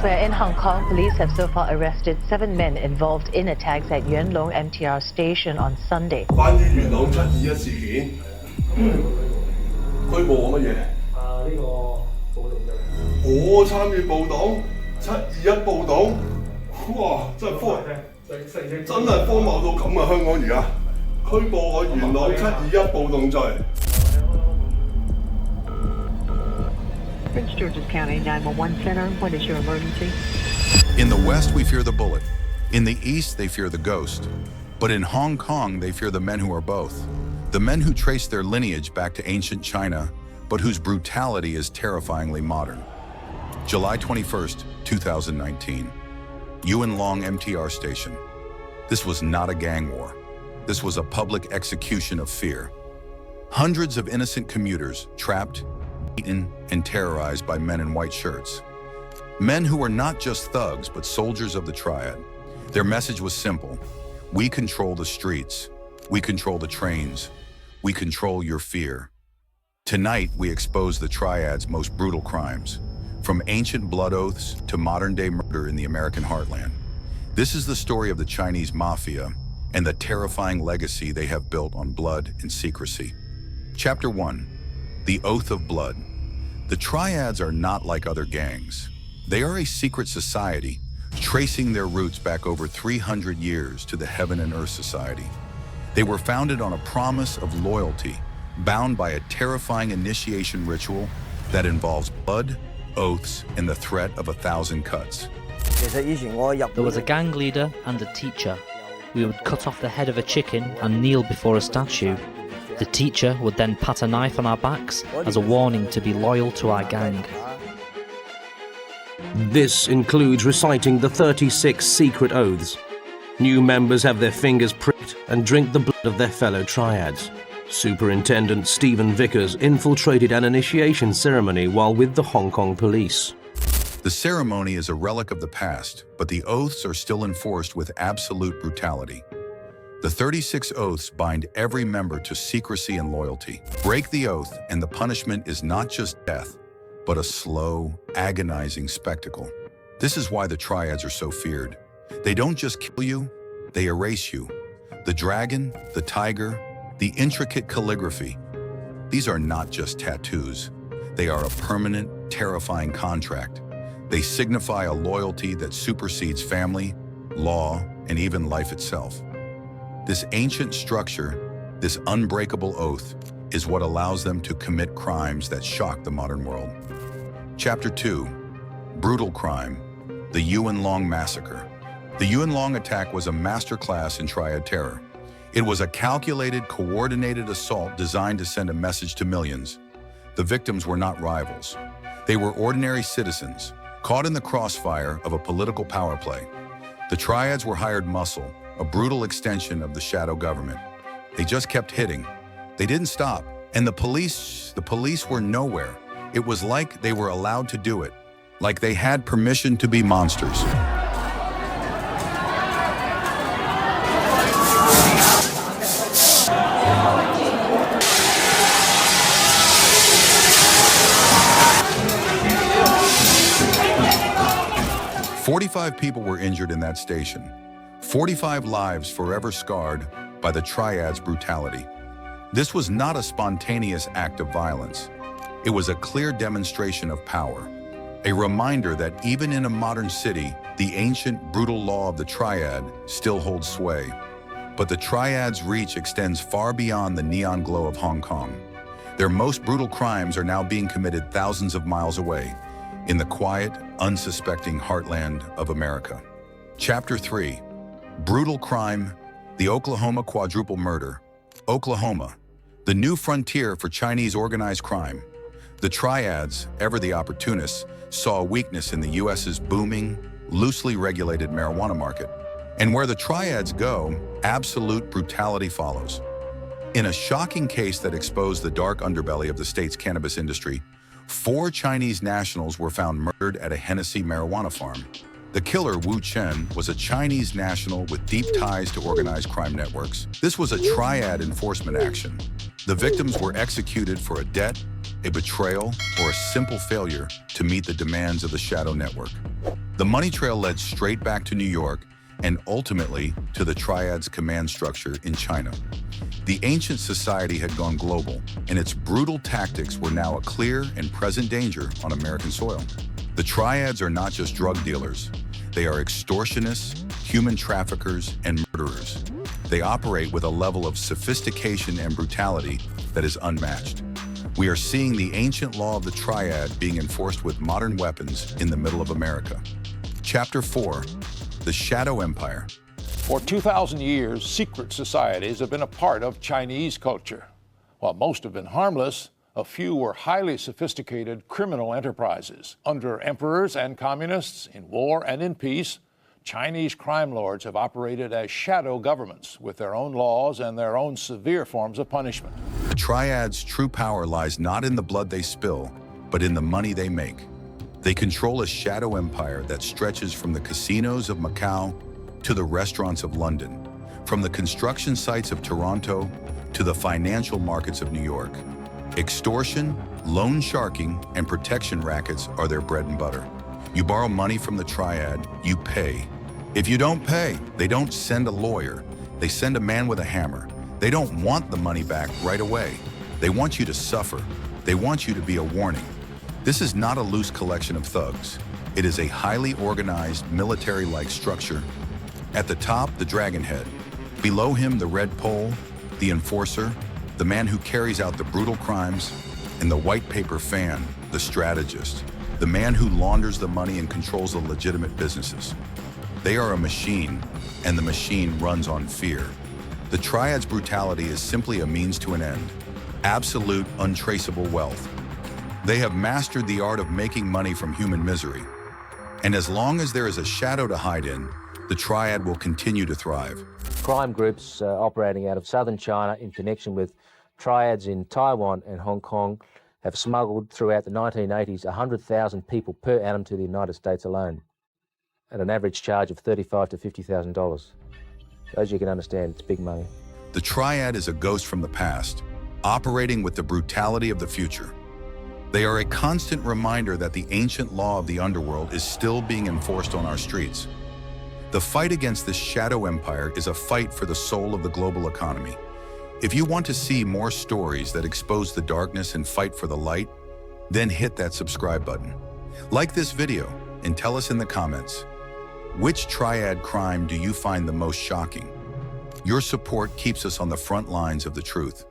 Elsewhere in Hong Kong, police have so far arrested 7 men involved in attacks at Yuen Long MTR station on Sunday. 關於元朗721事件，拘捕我乜嘢？呢個暴動罪。我參與暴動，721暴動，哇！真係荒謬到咁啊！香港而家拘捕我元朗721暴動罪。Prince George's County 911 Center, what is your emergency? In the West, we fear the bullet. In the East, they fear the ghost. But in Hong Kong, they fear the men who are both. The men who trace their lineage back to ancient China, but whose brutality is terrifyingly modern. July 21st, 2019. Yuen Long MTR station. This was not a gang war. This was a public execution of fear. Hundreds of innocent commuters trapped, beaten, and terrorized by men in white shirts. Men who were not just thugs, but soldiers of the Triad. Their message was simple. We control the streets. We control the trains. We control your fear. Tonight, we expose the Triad's most brutal crimes, from ancient blood oaths to modern-day murder in the American heartland. This is the story of the Chinese Mafia and the terrifying legacy they have built on blood and secrecy. Chapter 1. The Oath of Blood. The Triads are not like other gangs. They are a secret society, tracing their roots back over 300 years to the Heaven and Earth Society. They were founded on a promise of loyalty, bound by a terrifying initiation ritual that involves blood, oaths, and the threat of 1,000 cuts. There was a gang leader and a teacher. We would cut off the head of a chicken and kneel before a statue. The teacher would then pat a knife on our backs as a warning to be loyal to our gang. This includes reciting the 36 secret oaths. New members have their fingers pricked and drink the blood of their fellow Triads. Superintendent Stephen Vickers infiltrated an initiation ceremony while with the Hong Kong police. The ceremony is a relic of the past, but the oaths are still enforced with absolute brutality. The 36 oaths bind every member to secrecy and loyalty. Break the oath, and the punishment is not just death, but a slow, agonizing spectacle. This is why the Triads are so feared. They don't just kill you, they erase you. The dragon, the tiger, the intricate calligraphy. These are not just tattoos. They are a permanent, terrifying contract. They signify a loyalty that supersedes family, law, and even life itself. This ancient structure, this unbreakable oath, is what allows them to commit crimes that shock the modern world. Chapter 2. Brutal Crime. The Yuen Long Massacre. The Yuen Long attack was a masterclass in Triad terror. It was a calculated, coordinated assault designed to send a message to millions. The victims were not rivals. They were ordinary citizens, caught in the crossfire of a political power play. The Triads were hired muscle, a brutal extension of the shadow government. They just kept hitting. They didn't stop. And the police were nowhere. It was like they were allowed to do it, like they had permission to be monsters. "45 people were injured in that station. 45 lives forever scarred by the Triad's brutality. This was not a spontaneous act of violence. It was a clear demonstration of power, a reminder that even in a modern city, the ancient, brutal law of the Triad still holds sway. But the Triad's reach extends far beyond the neon glow of Hong Kong. Their most brutal crimes are now being committed thousands of miles away, in the quiet, unsuspecting heartland of America." Chapter 3. Brutal Crime. The Oklahoma Quadruple Murder. Oklahoma, the new frontier for Chinese organized crime. The Triads, ever the opportunists, saw a weakness in the U.S.'s booming, loosely regulated marijuana market. And where the Triads go, absolute brutality follows. In a shocking case that exposed the dark underbelly of the state's cannabis industry, 4 Chinese nationals were found murdered at a Hennessy marijuana farm. The killer, Wu Chen, was a Chinese national with deep ties to organized crime networks. This was a Triad enforcement action. The victims were executed for a debt, a betrayal, or a simple failure to meet the demands of the shadow network. The money trail led straight back to New York and ultimately to the Triads command structure in China. The ancient society had gone global, and its brutal tactics were now a clear and present danger on American soil. The Triads are not just drug dealers. They are extortionists, human traffickers, and murderers. They operate with a level of sophistication and brutality that is unmatched. We are seeing the ancient law of the Triad being enforced with modern weapons in the middle of America. Chapter 4, The Shadow Empire. For 2,000 years, secret societies have been a part of Chinese culture. While most have been harmless, a few were highly sophisticated criminal enterprises. Under emperors and communists, in war and in peace, Chinese crime lords have operated as shadow governments with their own laws and their own severe forms of punishment. The Triads' true power lies not in the blood they spill, but in the money they make. They control a shadow empire that stretches from the casinos of Macau to the restaurants of London, from the construction sites of Toronto to the financial markets of New York. Extortion, loan sharking, and protection rackets are their bread and butter. You borrow money from the Triad, you pay. If you don't pay, they don't send a lawyer. They send a man with a hammer. They don't want the money back right away. They want you to suffer. They want you to be a warning. This is not a loose collection of thugs. It is a highly organized, military-like structure. At the top, the dragon head. Below him, the red pole, the enforcer, the man who carries out the brutal crimes, and the white paper fan, the strategist, the man who launders the money and controls the legitimate businesses. They are a machine, and the machine runs on fear. The Triad's brutality is simply a means to an end. Absolute, untraceable wealth. They have mastered the art of making money from human misery. And as long as there is a shadow to hide in, the Triad will continue to thrive. Crime groups operating out of southern China in connection with Triads in Taiwan and Hong Kong have smuggled throughout the 1980s 100,000 people per annum to the United States alone, at an average charge of $35,000 to $50,000. So as you can understand, it's big money. The Triad is a ghost from the past, operating with the brutality of the future. They are a constant reminder that the ancient law of the underworld is still being enforced on our streets. The fight against this shadow empire is a fight for the soul of the global economy. If you want to see more stories that expose the darkness and fight for the light, then hit that subscribe button. Like this video and tell us in the comments, which Triad crime do you find the most shocking? Your support keeps us on the front lines of the truth.